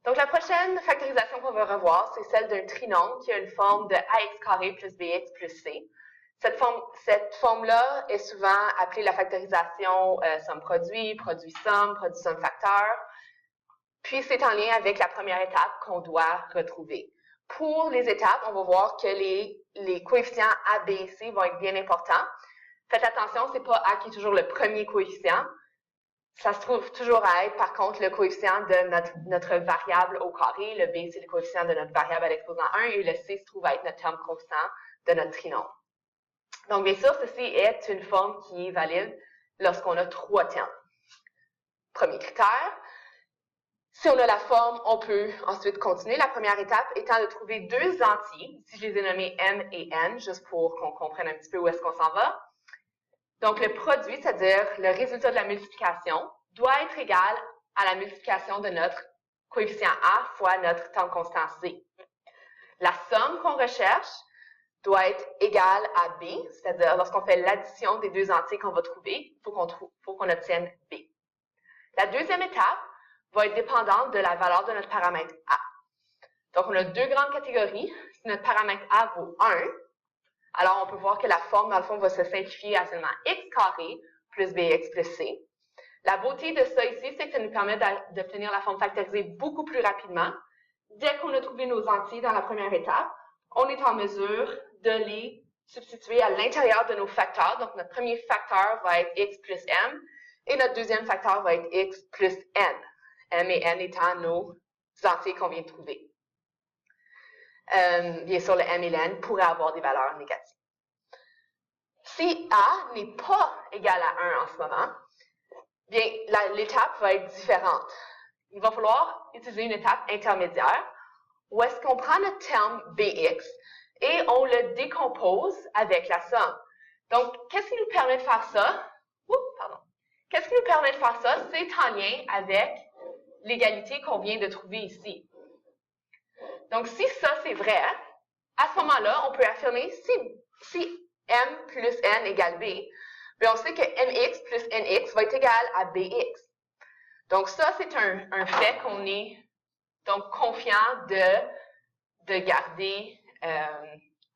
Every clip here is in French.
Donc, la prochaine factorisation qu'on va revoir, c'est celle d'un trinôme qui a une forme de ax carré plus bx plus c. Cette forme-là est souvent appelée la factorisation somme-produit, produit-somme, produit-somme-facteur. Puis, c'est en lien avec la première étape qu'on doit retrouver. Pour les étapes, on va voir que les coefficients A, B et C vont être bien importants. Faites attention, ce n'est pas A qui est toujours le premier coefficient. Ça se trouve toujours à être, par contre, le coefficient de notre variable au carré. Le B, c'est le coefficient de notre variable à l'exposant 1 et le C se trouve à être notre terme constant de notre trinôme. Donc, bien sûr, ceci est une forme qui est valide lorsqu'on a 3 termes. Premier critère. Si on a la forme, on peut ensuite continuer. La première étape étant de trouver deux entiers. Ici, je les ai nommés M et N, juste pour qu'on comprenne un petit peu où est-ce qu'on s'en va. Donc, le produit, c'est-à-dire le résultat de la multiplication, doit être égal à la multiplication de notre coefficient A fois notre temps constant C. La somme qu'on recherche doit être égale à B, c'est-à-dire lorsqu'on fait l'addition des deux entiers qu'on va trouver, il faut qu'on obtienne B. La deuxième étape va être dépendante de la valeur de notre paramètre A. Donc, on a deux grandes catégories. Si notre paramètre A vaut 1, alors on peut voir que la forme, dans le fond, va se simplifier à seulement x carré plus bx plus c. La beauté de ça ici, c'est que ça nous permet d'obtenir la forme factorisée beaucoup plus rapidement. Dès qu'on a trouvé nos entiers dans la première étape, on est en mesure de les substituer à l'intérieur de nos facteurs. Donc, notre premier facteur va être x plus m et notre deuxième facteur va être x plus n. M et n étant nos entiers qu'on vient de trouver. Bien sûr, le m et le n pourraient avoir des valeurs négatives. Si a n'est pas égal à 1 en ce moment, bien, l'étape va être différente. Il va falloir utiliser une étape intermédiaire où est-ce qu'on prend notre terme bx et on le décompose avec la somme. Donc, qu'est-ce qui nous permet de faire ça? Qu'est-ce qui nous permet de faire ça? C'est en lien avec l'égalité qu'on vient de trouver ici. Donc, si ça, c'est vrai, à ce moment-là, on peut affirmer si m plus n égale b, bien on sait que mx plus nx va être égal à bx. Donc, ça, c'est un fait qu'on est donc confiant de garder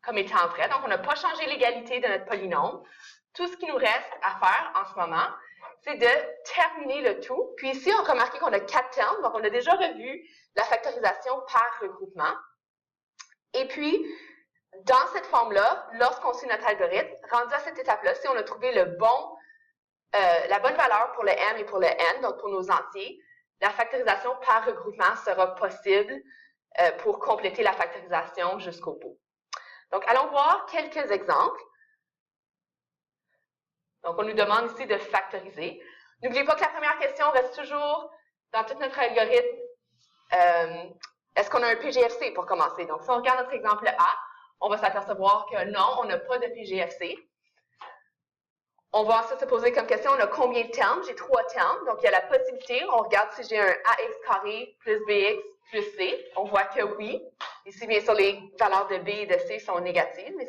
comme étant vrai. Donc, on n'a pas changé l'égalité de notre polynôme. Tout ce qui nous reste à faire en ce moment, c'est de terminer le tout. Puis ici, on remarque qu'on a 4 termes. Donc, on a déjà revu la factorisation par regroupement. Et puis, dans cette forme-là, lorsqu'on suit notre algorithme, rendu à cette étape-là, si on a trouvé la bonne valeur pour le m et pour le n, donc pour nos entiers, la factorisation par regroupement sera possible pour compléter la factorisation jusqu'au bout. Donc, allons voir quelques exemples. Donc, on nous demande ici de factoriser. N'oubliez pas que la première question reste toujours, dans tout notre algorithme, est-ce qu'on a un PGFC pour commencer? Donc, si on regarde notre exemple A, on va s'apercevoir que non, on n'a pas de PGFC. On va ensuite se poser comme question, on a combien de termes? J'ai 3 termes, donc il y a la possibilité, on regarde si j'ai un ax carré plus bx plus c. On voit que oui. Ici, bien sûr, les valeurs de b et de c sont négatives, mais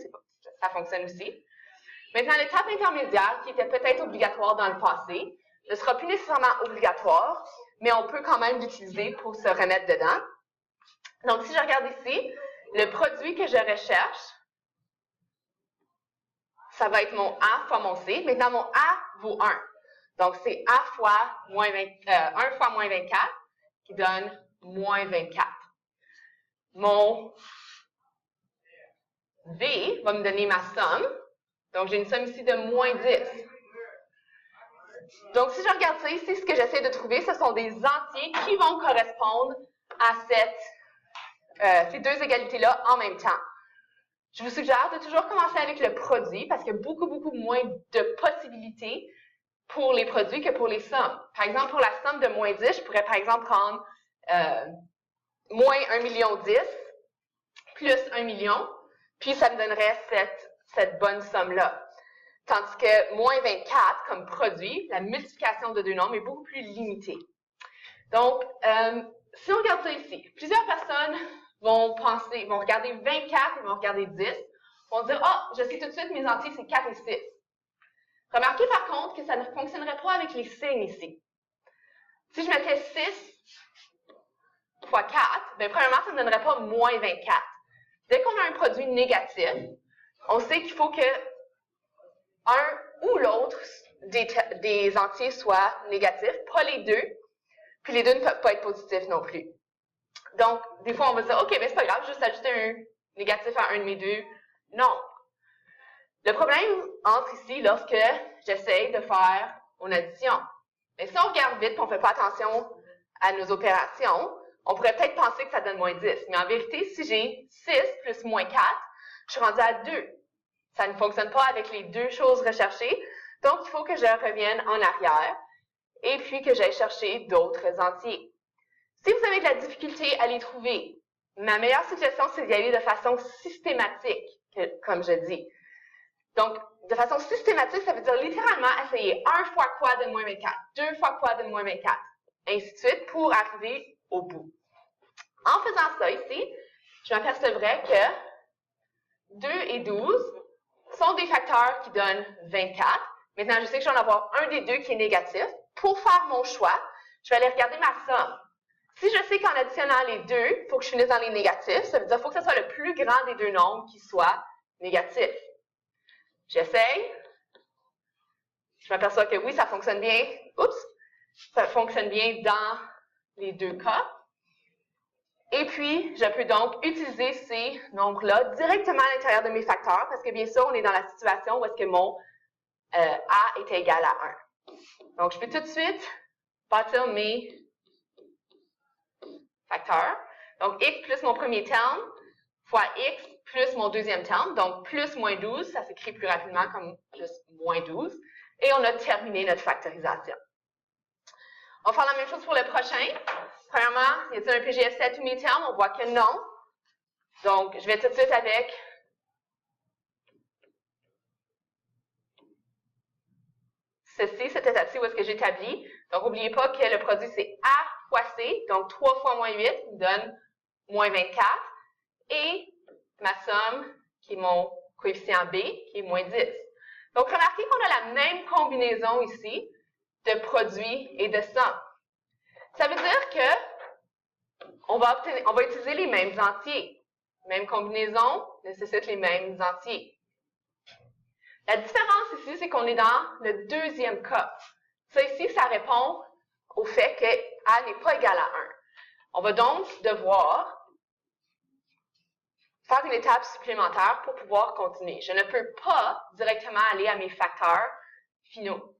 ça fonctionne aussi. Maintenant, l'étape intermédiaire, qui était peut-être obligatoire dans le passé, ne sera plus nécessairement obligatoire, mais on peut quand même l'utiliser pour se remettre dedans. Donc, si je regarde ici, le produit que je recherche, ça va être mon A fois mon C. Maintenant, mon A vaut 1. Donc, c'est A fois 1 fois moins 24 qui donne moins 24. Mon B va me donner ma somme. Donc, j'ai une somme ici de moins 10. Donc, si je regarde ça ici, ce que j'essaie de trouver, ce sont des entiers qui vont correspondre à ces deux égalités-là en même temps. Je vous suggère de toujours commencer avec le produit parce qu'il y a beaucoup moins de possibilités pour les produits que pour les sommes. Par exemple, pour la somme de moins 10, je pourrais par exemple prendre moins 1 million 10 plus 1 million, puis ça me donnerait cette bonne somme-là. Tandis que moins 24, comme produit, la multiplication de deux nombres est beaucoup plus limitée. Donc, si on regarde ça ici, plusieurs personnes vont regarder 24 et vont regarder 10, vont dire « Ah, je sais tout de suite, mes entiers, c'est 4 et 6. » Remarquez par contre que ça ne fonctionnerait pas avec les signes ici. Si je mettais 6 fois 4, bien, premièrement, ça ne donnerait pas moins 24. Dès qu'on a un produit négatif, on sait qu'il faut que un ou l'autre des entiers soit négatif, pas les deux, puis les deux ne peuvent pas être positifs non plus. Donc, des fois, on va se dire, OK, mais c'est pas grave, juste ajouter un négatif à un de mes deux. Non. Le problème entre ici lorsque j'essaie de faire une addition. Mais si on regarde vite et on ne fait pas attention à nos opérations, on pourrait peut-être penser que ça donne moins 10. Mais en vérité, si j'ai 6 plus moins 4, je suis rendue à 2. Ça ne fonctionne pas avec les deux choses recherchées. Donc, il faut que je revienne en arrière et puis que j'aille chercher d'autres entiers. Si vous avez de la difficulté à les trouver, ma meilleure suggestion, c'est d'y aller de façon systématique, comme je dis. Donc, de façon systématique, ça veut dire littéralement essayer 1 fois quoi donne moins 24, 2 fois quoi donne moins 24, ainsi de suite, pour arriver au bout. En faisant ça ici, je m'apercevrais que 2 et 12 sont des facteurs qui donnent 24. Maintenant, je sais que je vais en avoir un des deux qui est négatif. Pour faire mon choix, je vais aller regarder ma somme. Si je sais qu'en additionnant les deux, il faut que je finisse dans les négatifs, ça veut dire qu'il faut que ce soit le plus grand des deux nombres qui soit négatif. J'essaye. Je m'aperçois que oui, ça fonctionne bien. Oups! Ça fonctionne bien dans les deux cas. Et puis, je peux donc utiliser ces nombres-là directement à l'intérieur de mes facteurs, parce que bien sûr, on est dans la situation où est-ce que mon A est égal à 1. Donc, je peux tout de suite bâtir mes facteurs. Donc, x plus mon premier terme fois x plus mon deuxième terme. Donc, plus moins 12, ça s'écrit plus rapidement comme plus moins 12. Et on a terminé notre factorisation. On va faire la même chose pour le prochain. Premièrement, y a-t-il un PGFC à tous mes termes? On voit que non. Donc, je vais tout de suite avec ceci, cette étape-ci où est-ce que j'établis. Donc, n'oubliez pas que le produit, c'est A fois C. Donc, 3 fois moins 8 me donne moins 24. Et ma somme, qui est mon coefficient B, qui est moins 10. Donc, remarquez qu'on a la même combinaison ici de produits et de somme. Ça veut dire que on va utiliser les mêmes entiers. Même combinaison nécessite les mêmes entiers. La différence ici, c'est qu'on est dans le deuxième cas. Ça ici, ça répond au fait que A n'est pas égal à 1. On va donc devoir faire une étape supplémentaire pour pouvoir continuer. Je ne peux pas directement aller à mes facteurs finaux.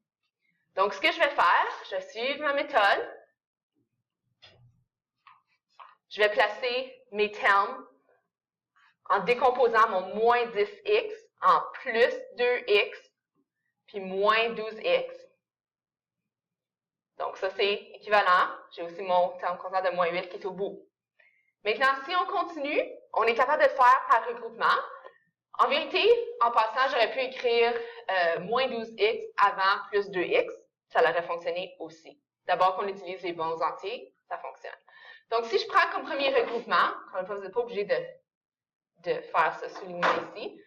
Donc, ce que je vais faire, je vais suivre ma méthode. Je vais placer mes termes en décomposant mon moins 10x en plus 2x puis moins 12x. Donc, ça, c'est équivalent. J'ai aussi mon terme constant de moins 8 qui est au bout. Maintenant, si on continue, on est capable de le faire par regroupement. En vérité, en passant, j'aurais pu écrire moins 12x avant plus 2x. Ça aurait fonctionné aussi. D'abord qu'on utilise les bons entiers, ça fonctionne. Donc, si je prends comme premier regroupement, encore une fois, vous n'êtes pas obligé de faire ce soulignement ici.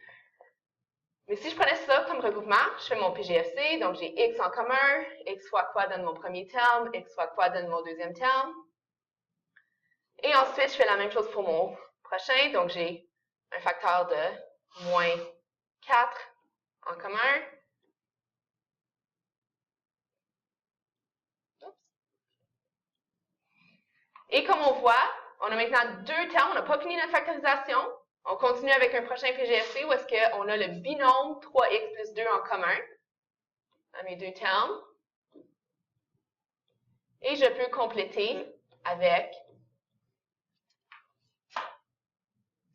Mais si je prenais ça comme regroupement, je fais mon PGFC, donc j'ai x en commun, x fois quoi donne mon premier terme, x fois quoi donne mon deuxième terme. Et ensuite, je fais la même chose pour mon prochain, donc j'ai un facteur de moins 4 en commun. Et comme on voit, on a maintenant deux termes, on n'a pas fini notre factorisation. On continue avec un prochain PGFC où est-ce qu'on a le binôme 3x plus 2 en commun à mes deux termes. Et je peux compléter avec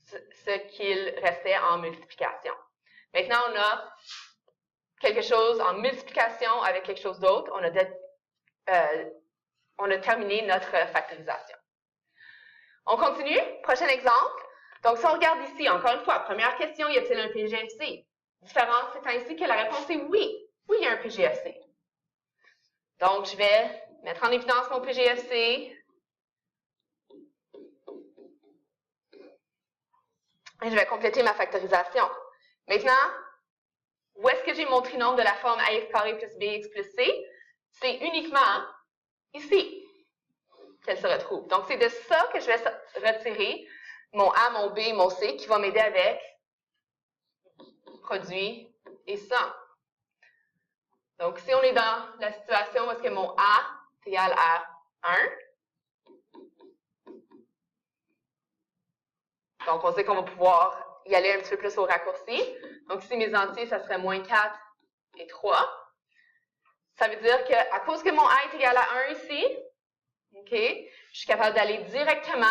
ce qu'il restait en multiplication. Maintenant, on a quelque chose en multiplication avec quelque chose d'autre. On a terminé notre factorisation. On continue. Prochain exemple. Donc, si on regarde ici, encore une fois, première question, y a-t-il un PGFC? Différence étant ici que la réponse est oui. Oui, il y a un PGFC. Donc, je vais mettre en évidence mon PGFC. Et je vais compléter ma factorisation. Maintenant, où est-ce que j'ai mon trinôme de la forme ax carré plus bx plus c? C'est uniquement ici. qu'elle se retrouve. Donc, c'est de ça que je vais retirer mon A, mon B, mon C, qui va m'aider avec produit et somme. Donc, si on est dans la situation où est-ce que mon A est égal à 1, donc on sait qu'on va pouvoir y aller un petit peu plus au raccourci. Donc, ici, mes entiers, ça serait moins 4 et 3. Ça veut dire qu'à cause que mon A est égal à 1 ici, OK, je suis capable d'aller directement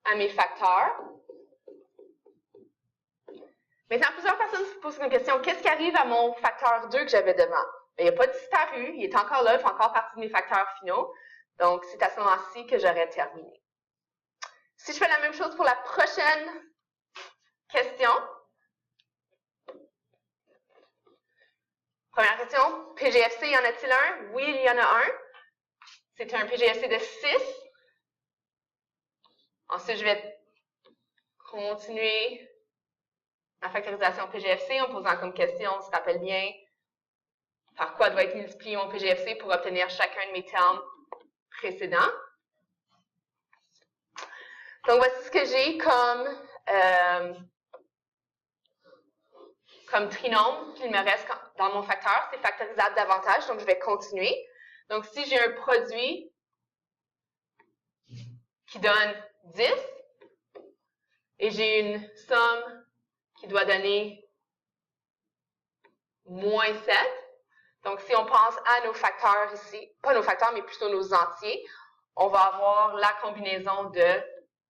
à mes facteurs. Maintenant, plusieurs personnes se posent une question. Qu'est-ce qui arrive à mon facteur 2 que j'avais devant? Il n'a pas disparu, il est encore là, il fait encore partie de mes facteurs finaux. Donc, c'est à ce moment-ci que j'aurais terminé. Si je fais la même chose pour la prochaine question. Première question, PGFC, y en a-t-il un? Oui, il y en a un. C'est un PGFC de 6. Ensuite, je vais continuer ma factorisation PGFC en posant comme question, on se rappelle bien, par quoi doit être multiplié mon PGFC pour obtenir chacun de mes termes précédents. Donc, voici ce que j'ai comme trinôme qu'il me reste dans mon facteur. C'est factorisable davantage, donc je vais continuer. Donc, si j'ai un produit qui donne 10 et j'ai une somme qui doit donner moins 7, donc si on pense à nos facteurs ici, pas nos facteurs, mais plutôt nos entiers, on va avoir la combinaison de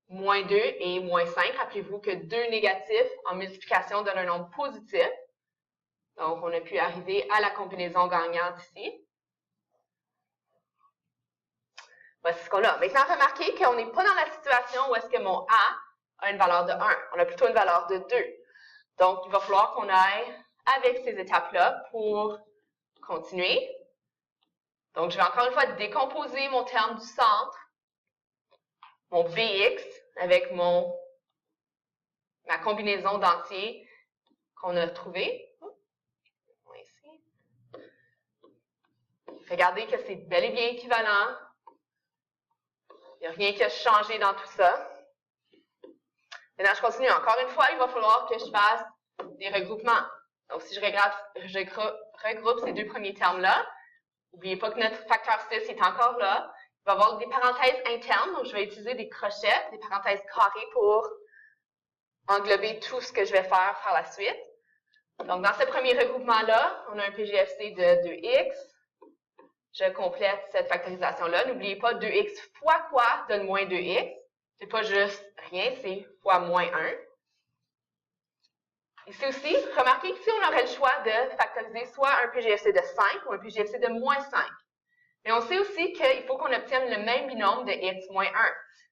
moins 2 et moins 5. Rappelez-vous que 2 négatifs en multiplication donnent un nombre positif. Donc, on a pu arriver à la combinaison gagnante ici. Voici ce qu'on a. Maintenant, remarquez qu'on n'est pas dans la situation où est-ce que mon A a une valeur de 1. On a plutôt une valeur de 2. Donc, il va falloir qu'on aille avec ces étapes-là pour continuer. Donc, je vais encore une fois décomposer mon terme du centre, mon BX, avec ma combinaison d'entiers qu'on a trouvée. Ici. Regardez que c'est bel et bien équivalent. Il n'y a rien qui a changé dans tout ça. Maintenant, je continue. Encore une fois, il va falloir que je fasse des regroupements. Donc, si je regroupe ces deux premiers termes-là, n'oubliez pas que notre facteur 6 est encore là. Il va y avoir des parenthèses internes, donc je vais utiliser des crochets, des parenthèses carrées pour englober tout ce que je vais faire par la suite. Donc, dans ce premier regroupement-là, on a un PGFC de 2x. Je complète cette factorisation-là. N'oubliez pas, 2x fois quoi donne moins 2x. C'est pas juste rien, c'est fois moins 1. Ici aussi, remarquez qu'ici, on aurait le choix de factoriser soit un PGFC de 5 ou un PGFC de moins 5. Mais on sait aussi qu'il faut qu'on obtienne le même binôme de x moins 1.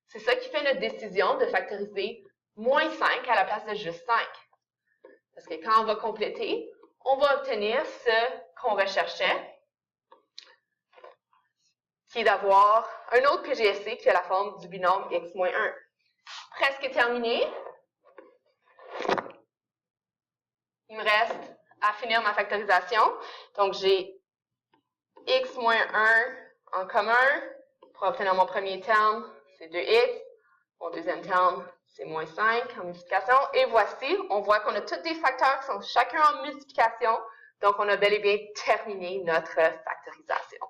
C'est ça qui fait notre décision de factoriser moins 5 à la place de juste 5. Parce que quand on va compléter, on va obtenir ce qu'on recherchait, qui est d'avoir un autre PGFC qui a la forme du binôme x moins 1. Presque terminé. Il me reste à finir ma factorisation. Donc, j'ai x moins 1 en commun. Pour obtenir mon premier terme, c'est 2x. Mon deuxième terme, c'est moins 5 en multiplication. Et voici, on voit qu'on a tous des facteurs qui sont chacun en multiplication. Donc, on a bel et bien terminé notre factorisation.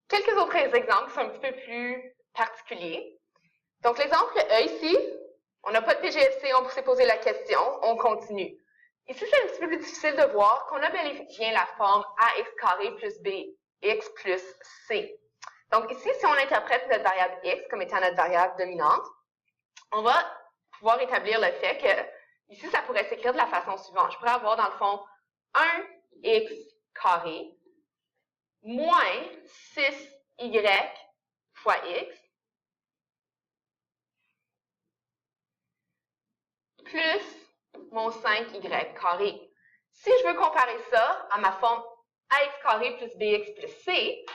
Quelques autres exemples qui sont un petit peu plus particuliers. Donc, l'exemple E ici, on n'a pas de PGFC, on s'est posé la question, on continue. Ici, c'est un petit peu plus difficile de voir qu'on a bel et bien la forme ax carré plus bx plus c. Donc, ici, si on interprète notre variable x comme étant notre variable dominante, on va pouvoir établir le fait que, ici, ça pourrait s'écrire de la façon suivante. Je pourrais avoir, dans le fond, 1x carré moins 6y fois x plus mon 5y carré. Si je veux comparer ça à ma forme ax carré plus bx plus c,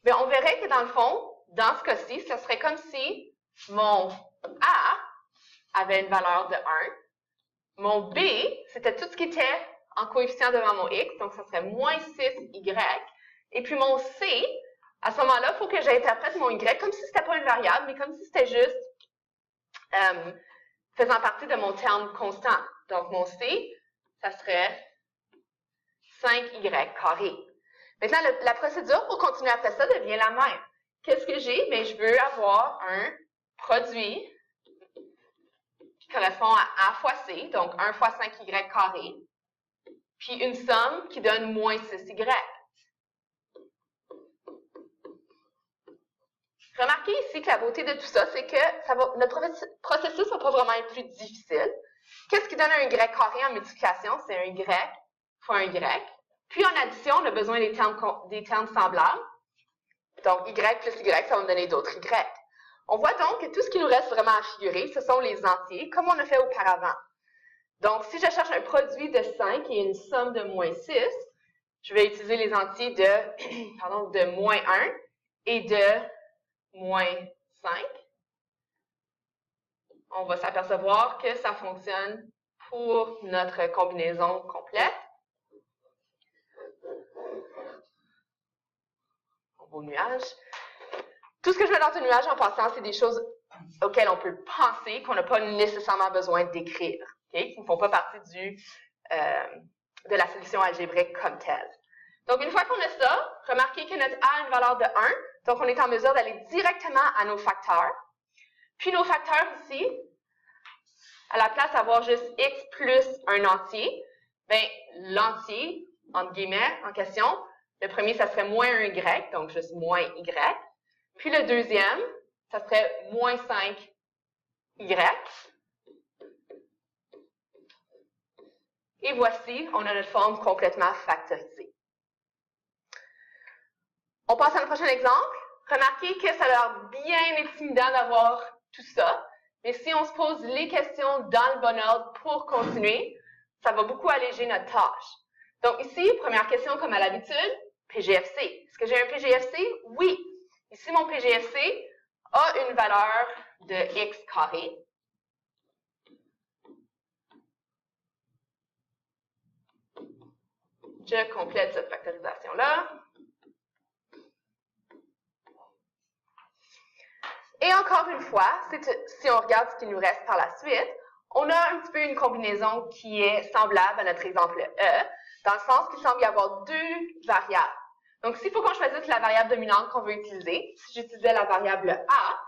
bien, on verrait que dans le fond, dans ce cas-ci, ce serait comme si mon a avait une valeur de 1, mon b, c'était tout ce qui était en coefficient devant mon x, donc ça serait moins 6y, et puis mon c, À ce moment-là, il faut que j'interprète mon y comme si ce n'était pas une variable, mais comme si c'était juste faisant partie de mon terme constant. Donc, mon C, ça serait 5y carré. Maintenant, la procédure pour continuer après ça devient la même. Qu'est-ce que j'ai? Bien, je veux avoir un produit qui correspond à A fois C, donc 1 fois 5y carré, puis une somme qui donne moins 6y. Remarquez ici que la beauté de tout ça, c'est que notre processus ne va pas vraiment être plus difficile. Qu'est-ce qui donne un y carré en multiplication? C'est un y fois un y. Puis en addition, on a besoin des termes semblables. Donc, y plus y, ça va me donner d'autres y. On voit donc que tout ce qui nous reste vraiment à figurer, ce sont les entiers, comme on a fait auparavant. Donc, si je cherche un produit de 5 et une somme de moins 6, je vais utiliser les entiers de moins 1 et de moins 5. On va s'apercevoir que ça fonctionne pour notre combinaison complète. Un beau nuage. Tout ce que je mets dans ce nuage en passant, c'est des choses auxquelles on peut penser, qu'on n'a pas nécessairement besoin d'écrire, qui ne font pas partie de la solution algébrique comme telle. Donc, une fois qu'on a ça, remarquez que notre A a une valeur de 1, donc on est en mesure d'aller directement à nos facteurs. Puis nos facteurs ici, à la place d'avoir juste x plus un entier, bien, l'entier, entre guillemets, en question, le premier, ça serait moins un y, donc juste moins y. Puis le deuxième, ça serait moins 5y. Et voici, on a notre forme complètement factorisée. On passe à un prochain exemple. Remarquez que ça a l'air bien intimidant d'avoir tout ça. Mais si on se pose les questions dans le bon ordre pour continuer, ça va beaucoup alléger notre tâche. Donc ici, première question comme à l'habitude, PGFC. Est-ce que j'ai un PGFC? Oui. Ici, mon PGFC a une valeur de x carré. Je complète cette factorisation-là. Et encore une fois, si on regarde ce qui nous reste par la suite, on a un petit peu une combinaison qui est semblable à notre exemple E, dans le sens qu'il semble y avoir deux variables. Donc, s'il faut qu'on choisisse la variable dominante qu'on veut utiliser, si j'utilisais la variable A,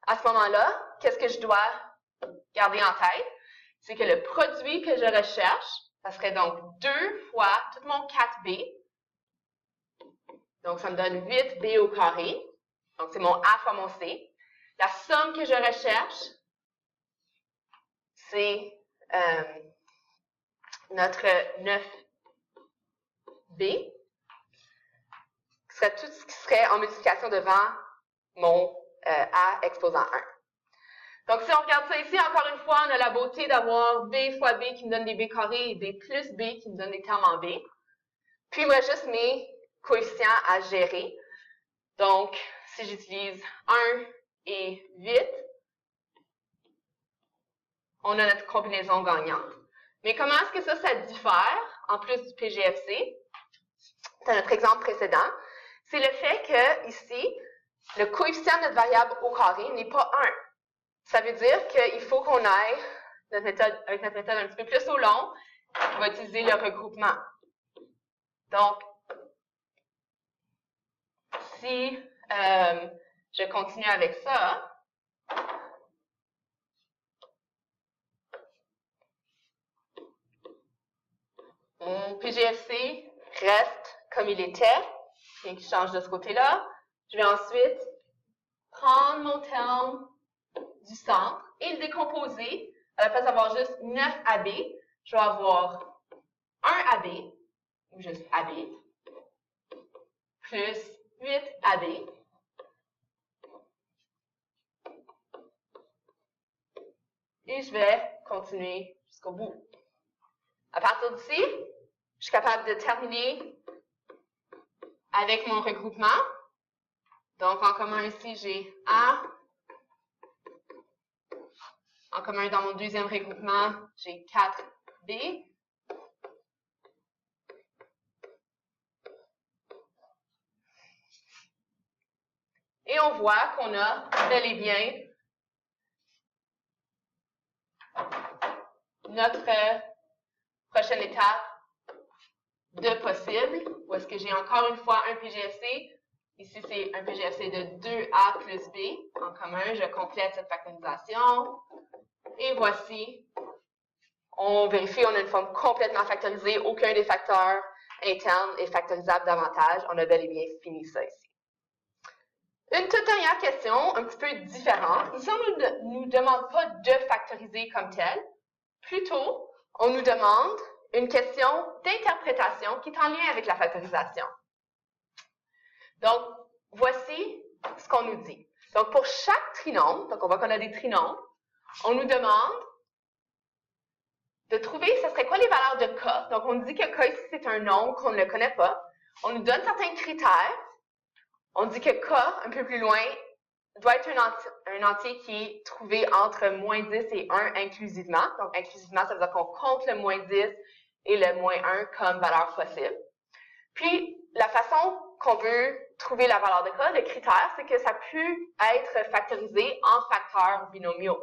à ce moment-là, qu'est-ce que je dois garder en tête? C'est que le produit que je recherche, ça serait donc 2 fois tout mon 4b. Donc, ça me donne 8b au carré. Donc, c'est mon A fois mon C. La somme que je recherche, c'est notre 9b, qui serait tout ce qui serait en multiplication devant mon A exposant 1. Donc, si on regarde ça ici, encore une fois, on a la beauté d'avoir b fois b qui me donne des b carrés et b plus b qui me donne des termes en b. Puis, il me reste juste mes coefficients à gérer. Donc, si j'utilise 1 et 8, on a notre combinaison gagnante. Mais comment est-ce que ça diffère, en plus du PGFC, dans notre exemple précédent? C'est le fait que, ici, le coefficient de notre variable au carré n'est pas 1. Ça veut dire qu'il faut qu'on aille avec notre méthode un petit peu plus au long, qui va utiliser le regroupement. Donc, si je continue avec ça, mon PGFC reste comme il était, et qui change de ce côté-là. Je vais ensuite prendre mon terme du centre et le décomposer. À la place d'avoir juste 9AB, je vais avoir 1AB, ou juste AB, plus 8AB, et je vais continuer jusqu'au bout. À partir d'ici, je suis capable de terminer avec mon regroupement. Donc, en commun ici, j'ai A. En commun dans mon deuxième regroupement, j'ai 4B. Et on voit qu'on a bel et bien notre prochaine étape de possible, où est-ce que j'ai encore une fois un PGFC. Ici, c'est un PGFC de 2A plus B en commun. Je complète cette factorisation. Et voici, on vérifie, on a une forme complètement factorisée. Aucun des facteurs internes est factorisable davantage. On a bel et bien fini ça ici. Une toute dernière question, un petit peu différente. Ici, on ne nous demande pas de factoriser comme tel. Plutôt, on nous demande une question d'interprétation qui est en lien avec la factorisation. Donc, voici ce qu'on nous dit. Donc, pour chaque trinôme, donc on voit qu'on a des trinômes, on nous demande de trouver, ce serait quoi les valeurs de K. Donc, on nous dit que K ici, c'est un nombre qu'on ne connaît pas. On nous donne certains critères. On dit que K, un peu plus loin, doit être un entier qui est trouvé entre moins 10 et 1 inclusivement. Donc, inclusivement, ça veut dire qu'on compte le moins 10 et le moins 1 comme valeur possible. Puis, la façon qu'on veut trouver la valeur de K, le critère, c'est que ça peut être factorisé en facteurs binomiaux.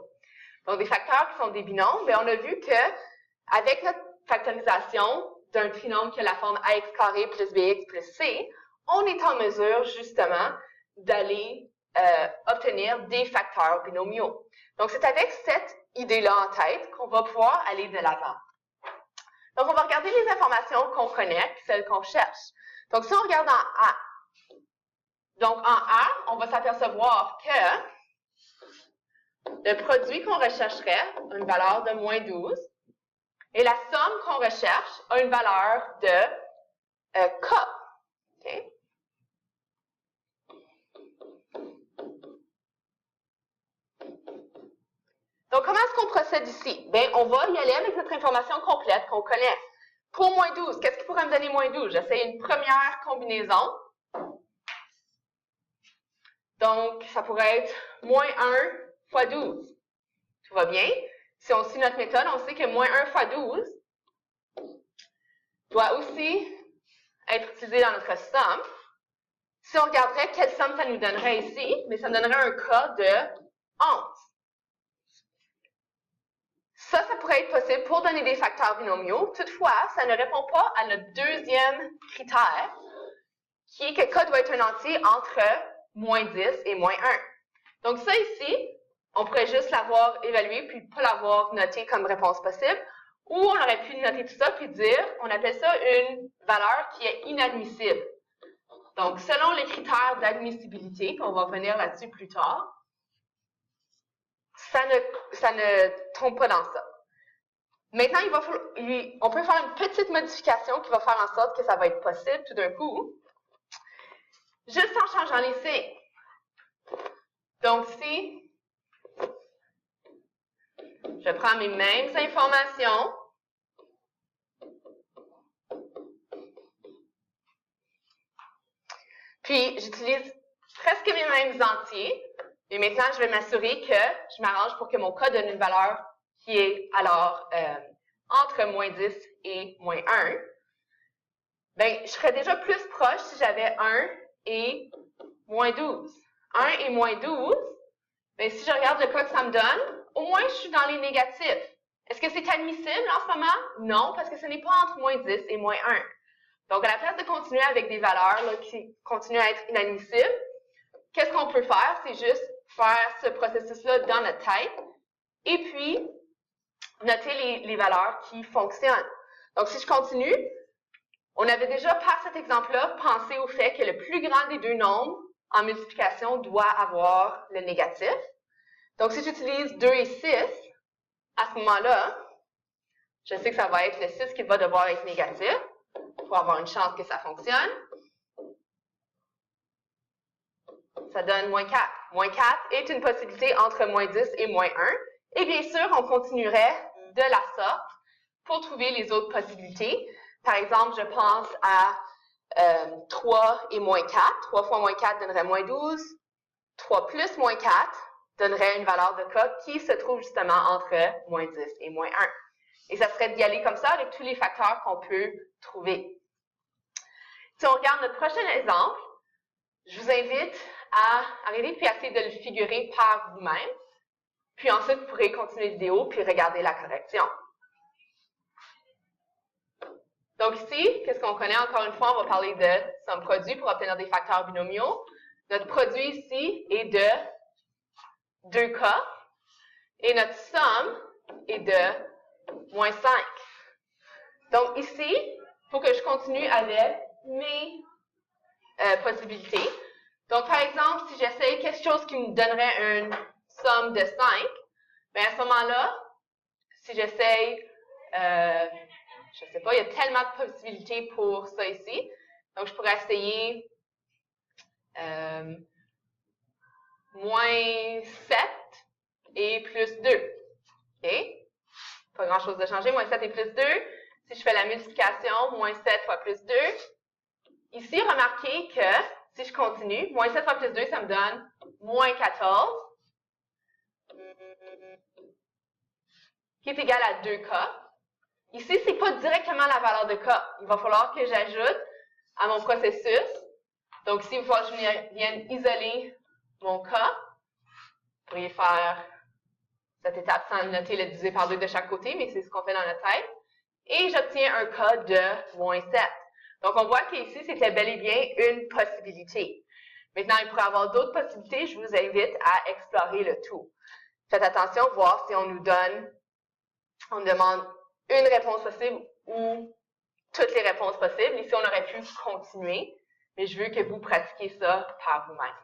Donc, des facteurs qui sont des binômes, bien, on a vu que avec notre factorisation d'un trinôme qui a la forme ax carré plus bx plus c, on est en mesure, justement, d'aller obtenir des facteurs binomiaux. Donc, c'est avec cette idée-là en tête qu'on va pouvoir aller de l'avant. Donc, on va regarder les informations qu'on connaît, puis celles qu'on cherche. Donc, si on regarde en A, donc en A, on va s'apercevoir que le produit qu'on rechercherait a une valeur de moins 12 et la somme qu'on recherche a une valeur de K. Okay? Donc, comment est-ce qu'on procède ici? Bien, on va y aller avec notre information complète qu'on connaît. Pour moins 12, qu'est-ce qui pourrait me donner moins 12? J'essaie une première combinaison. Donc, ça pourrait être moins 1 fois 12. Tout va bien? Si on suit notre méthode, on sait que moins 1 fois 12 doit aussi être utilisé dans notre somme. Si on regarderait quelle somme ça nous donnerait ici, mais ça me donnerait un cas de 11. Ça pourrait être possible pour donner des facteurs binomiaux. Toutefois, ça ne répond pas à notre deuxième critère, qui est que K doit être un entier entre moins 10 et moins 1. Donc ça ici, on pourrait juste l'avoir évalué puis pas l'avoir noté comme réponse possible, ou on aurait pu noter tout ça puis dire, on appelle ça une valeur qui est inadmissible. Donc, selon les critères d'admissibilité, puis on va revenir là-dessus plus tard, ça ne tombe pas dans ça. Maintenant, on peut faire une petite modification qui va faire en sorte que ça va être possible tout d'un coup, juste en changeant les signes. Donc, si je prends mes mêmes informations, puis j'utilise presque mes mêmes entiers, et maintenant, je vais m'assurer que je m'arrange pour que mon K donne une valeur qui est alors entre moins 10 et moins 1. Bien, je serais déjà plus proche si j'avais 1 et moins 12. 1 et moins 12, bien, si je regarde le cas que ça me donne, au moins je suis dans les négatifs. Est-ce que c'est admissible en ce moment? Non, parce que ce n'est pas entre moins 10 et moins 1. Donc, à la place de continuer avec des valeurs là, qui continuent à être inadmissibles, qu'est-ce qu'on peut faire? C'est juste faire ce processus-là dans notre tête et puis noter les valeurs qui fonctionnent. Donc, si je continue, on avait déjà, par cet exemple-là, pensé au fait que le plus grand des deux nombres en multiplication doit avoir le négatif. Donc, si j'utilise 2 et 6, à ce moment-là, je sais que ça va être le 6 qui va devoir être négatif pour avoir une chance que ça fonctionne. Ça donne moins 4. Moins 4 est une possibilité entre moins 10 et moins 1. Et bien sûr, on continuerait de la sorte pour trouver les autres possibilités. Par exemple, je pense à 3 et moins 4. 3 fois moins 4 donnerait moins 12. 3 plus moins 4 donnerait une valeur de K qui se trouve justement entre moins 10 et moins 1. Et ça serait d'y aller comme ça avec tous les facteurs qu'on peut trouver. Si on regarde notre prochain exemple, Je vous invite à arrêter puis essayer de le figurer par vous-même. Puis ensuite, vous pourrez continuer la vidéo puis regarder la correction. Donc ici, qu'est-ce qu'on connaît? Encore une fois, on va parler de somme produit pour obtenir des facteurs binomiaux. Notre produit ici est de 2K et notre somme est de moins 5. Donc ici, il faut que je continue avec mes possibilités. Donc par exemple, si j'essaye quelque chose qui me donnerait une somme de 5, bien à ce moment-là, si j'essaye, je ne sais pas, il y a tellement de possibilités pour ça ici. Donc je pourrais essayer moins 7 et plus 2. OK? Pas grand-chose de changer. Moins 7 et plus 2. Si je fais la multiplication, moins 7 fois plus 2. Ici, remarquez que si je continue, moins 7 fois plus 2, ça me donne moins 14, qui est égal à 2K. Ici, ce n'est pas directement la valeur de K. Il va falloir que j'ajoute à mon processus. Donc ici, il va falloir que je vienne isoler mon K. Vous pourriez faire cette étape sans noter le divisé par 2 de chaque côté, mais c'est ce qu'on fait dans notre tête. Et j'obtiens un K de moins 7. Donc, on voit qu'ici, c'était bel et bien une possibilité. Maintenant, il pourrait y avoir d'autres possibilités. Je vous invite à explorer le tout. Faites attention, voir si on nous demande une réponse possible ou toutes les réponses possibles. Ici, on aurait pu continuer, mais je veux que vous pratiquiez ça par vous-même.